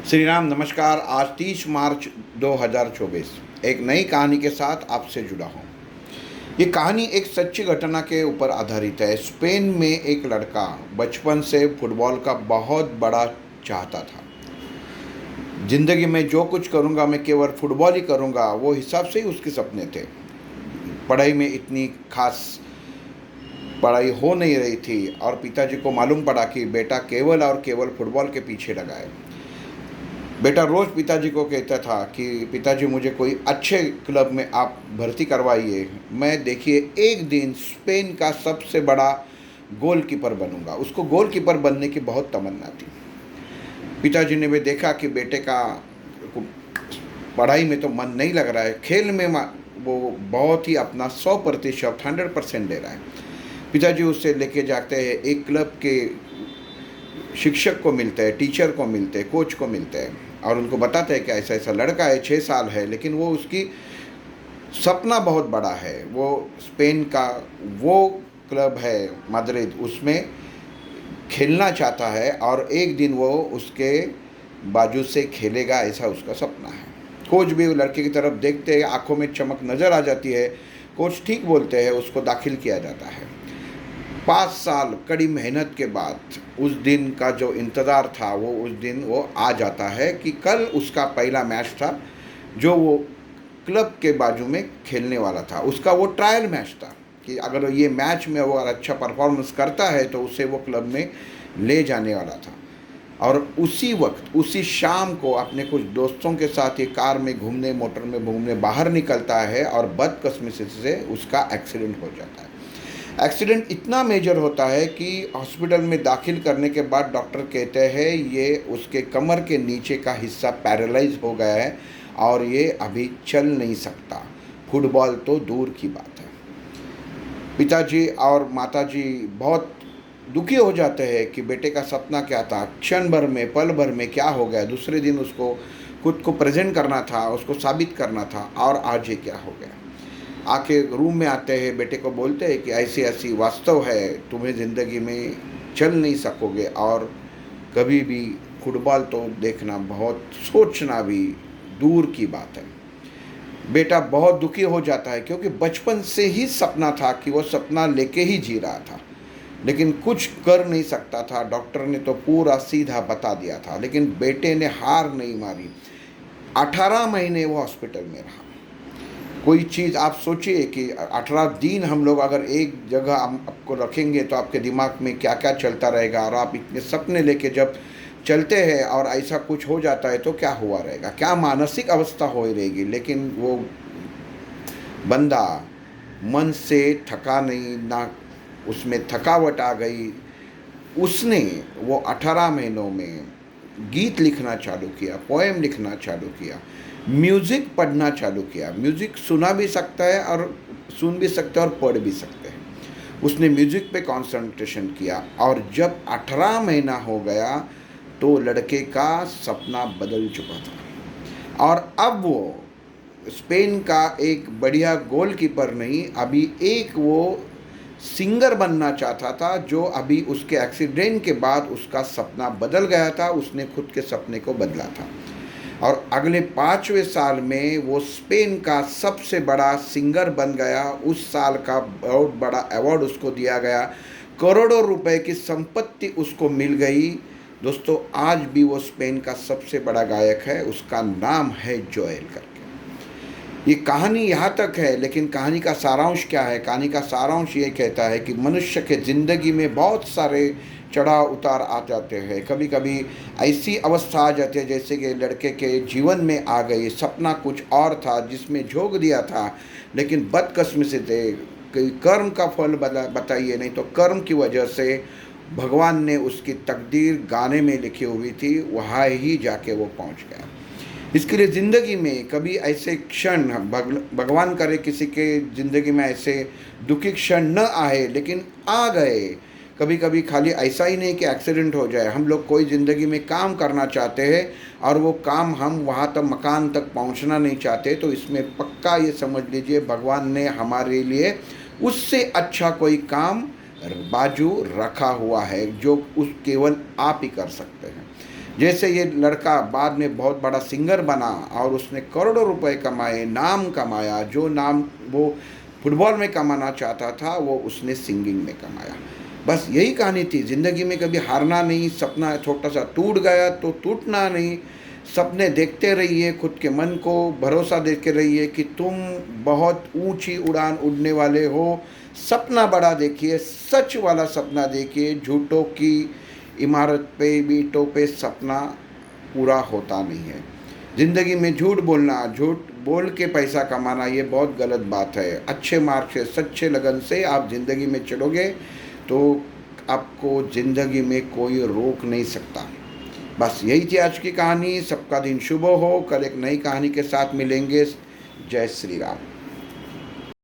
श्री राम नमस्कार। आज 30 मार्च 2024 एक नई कहानी के साथ आपसे जुड़ा हूँ। ये कहानी एक सच्ची घटना के ऊपर आधारित है। स्पेन में एक लड़का बचपन से फुटबॉल का बहुत बड़ा चाहता था। जिंदगी में जो कुछ करूँगा मैं केवल फुटबॉल ही करूँगा, वो हिसाब से ही उसके सपने थे। पढ़ाई में इतनी खास पढ़ाई हो नहीं रही थी और पिताजी को मालूम पड़ा कि बेटा केवल और केवल फुटबॉल के पीछे लगा है। बेटा रोज़ पिताजी को कहता था कि पिताजी मुझे कोई अच्छे क्लब में आप भर्ती करवाइए, मैं देखिए एक दिन स्पेन का सबसे बड़ा गोलकीपर बनूंगा। उसको गोलकीपर बनने की बहुत तमन्ना थी। पिताजी ने भी देखा कि बेटे का पढ़ाई में तो मन नहीं लग रहा है, खेल में वो बहुत ही अपना 100% 100% दे रहा है। पिताजी उससे लेके जाते हैं, एक क्लब के शिक्षक को मिलते हैं, टीचर को मिलते हैं, कोच को मिलते हैं और उनको बताते हैं कि ऐसा ऐसा लड़का है, 6 साल है, लेकिन वो उसकी सपना बहुत बड़ा है। वो स्पेन का वो क्लब है माद्रिद, उसमें खेलना चाहता है और एक दिन वो उसके बाजू से खेलेगा, ऐसा उसका सपना है। कोच भी लड़के की तरफ देखते हैं, आंखों में चमक नज़र आ जाती है। कोच ठीक बोलते हैं, उसको दाखिल किया जाता है। 5 साल कड़ी मेहनत के बाद उस दिन का जो इंतज़ार था, वो उस दिन वो आ जाता है कि कल उसका पहला मैच था जो वो क्लब के बाजू में खेलने वाला था। उसका वो ट्रायल मैच था कि अगर ये मैच में वो अच्छा परफॉर्मेंस करता है तो उसे वो क्लब में ले जाने वाला था। और उसी वक्त उसी शाम को अपने कुछ दोस्तों के साथ ये कार में घूमने, मोटर में घूमने बाहर निकलता है और बदकिस्मती से उसका एक्सीडेंट हो जाता है। एक्सीडेंट इतना मेजर होता है कि हॉस्पिटल में दाखिल करने के बाद डॉक्टर कहते हैं ये उसके कमर के नीचे का हिस्सा पैरालाइज हो गया है और ये अभी चल नहीं सकता। फुटबॉल तो दूर की बात है। पिताजी और माताजी बहुत दुखी हो जाते हैं कि बेटे का सपना क्या था, क्षण भर में, पल भर में क्या हो गया। दूसरे दिन उसको खुद को प्रेजेंट करना था, उसको साबित करना था, और आज ये क्या हो गया। आके रूम में आते हैं, बेटे को बोलते हैं कि ऐसी ऐसी वास्तव है, तुम्हें ज़िंदगी में चल नहीं सकोगे और कभी भी फुटबॉल तो देखना बहुत, सोचना भी दूर की बात है। बेटा बहुत दुखी हो जाता है क्योंकि बचपन से ही सपना था कि वो सपना लेके ही जी रहा था, लेकिन कुछ कर नहीं सकता था। डॉक्टर ने तो पूरा सीधा बता दिया था, लेकिन बेटे ने हार नहीं मारी। 18 महीने वो हॉस्पिटल में रहा। कोई चीज़ आप सोचिए कि 18 दिन हम लोग अगर एक जगह आपको रखेंगे तो आपके दिमाग में क्या क्या चलता रहेगा, और आप इतने सपने लेके जब चलते हैं और ऐसा कुछ हो जाता है तो क्या हुआ रहेगा, क्या मानसिक अवस्था हो रहेगी। लेकिन वो बंदा मन से थका नहीं, ना उसमें थकावट आ गई। उसने वो 18 महीनों में गीत लिखना चालू किया, पोएम लिखना चालू किया, म्यूज़िक पढ़ना चालू किया। म्यूज़िक सुना भी सकता है और सुन भी सकता है और पढ़ भी सकते हैं। उसने म्यूज़िक पे कंसंट्रेशन किया और जब 18 महीना हो गया तो लड़के का सपना बदल चुका था और अब वो स्पेन का एक बढ़िया गोलकीपर नहीं, अभी एक वो सिंगर बनना चाहता था, जो अभी उसके एक्सीडेंट के बाद उसका सपना बदल गया था। उसने खुद के सपने को बदला था और अगले 5वें साल में वो स्पेन का सबसे बड़ा सिंगर बन गया। उस साल का बहुत बड़ा अवार्ड उसको दिया गया, करोड़ों रुपए की संपत्ति उसको मिल गई। दोस्तों, आज भी वो स्पेन का सबसे बड़ा गायक है, उसका नाम है जोएल करके। ये कहानी यहाँ तक है, लेकिन कहानी का सारांश क्या है? कहानी का सारांश ये कहता है कि मनुष्य के ज़िंदगी में बहुत सारे चढ़ाव उतार आ जाते हैं। कभी कभी ऐसी अवस्था आ जाती है जैसे कि लड़के के जीवन में आ गई। सपना कुछ और था जिसमें झोंक दिया था, लेकिन बदकिस्मती से थे कि कर्म का फल बताइए, नहीं तो कर्म की वजह से भगवान ने उसकी तकदीर गाने में लिखी हुई थी, वहाँ ही जाके वो पहुँच गया। इसके लिए ज़िंदगी में कभी ऐसे क्षण, भगवान करे किसी के ज़िंदगी में ऐसे दुखी क्षण न आए, लेकिन आ गए। कभी कभी खाली ऐसा ही नहीं कि एक्सीडेंट हो जाए, हम लोग कोई ज़िंदगी में काम करना चाहते हैं और वो काम हम वहाँ तक, मकान तक पहुँचना नहीं चाहते, तो इसमें पक्का ये समझ लीजिए भगवान ने हमारे लिए उससे अच्छा कोई काम बाजू रखा हुआ है जो उस केवल आप ही कर सकते हैं। जैसे ये लड़का बाद में बहुत बड़ा सिंगर बना और उसने करोड़ों रुपए कमाए, नाम कमाया, जो नाम वो फुटबॉल में कमाना चाहता था वो उसने सिंगिंग में कमाया। बस यही कहानी थी। ज़िंदगी में कभी हारना नहीं, सपना छोटा सा टूट गया तो टूटना नहीं, सपने देखते रहिए, खुद के मन को भरोसा देते रहिए कि तुम बहुत ऊंची उड़ान उड़ने वाले हो। सपना बड़ा देखिए, सच वाला सपना देखिए, झूठों की इमारत पे ईंटों पे सपना पूरा होता नहीं है। ज़िंदगी में झूठ बोलना, झूठ बोल के पैसा कमाना, ये बहुत गलत बात है। अच्छे मार्ग से, सच्चे लगन से आप ज़िंदगी में चलोगे तो आपको ज़िंदगी में कोई रोक नहीं सकता। बस यही थी आज की कहानी। सबका दिन शुभ हो। कल एक नई कहानी के साथ मिलेंगे। जय श्री राम।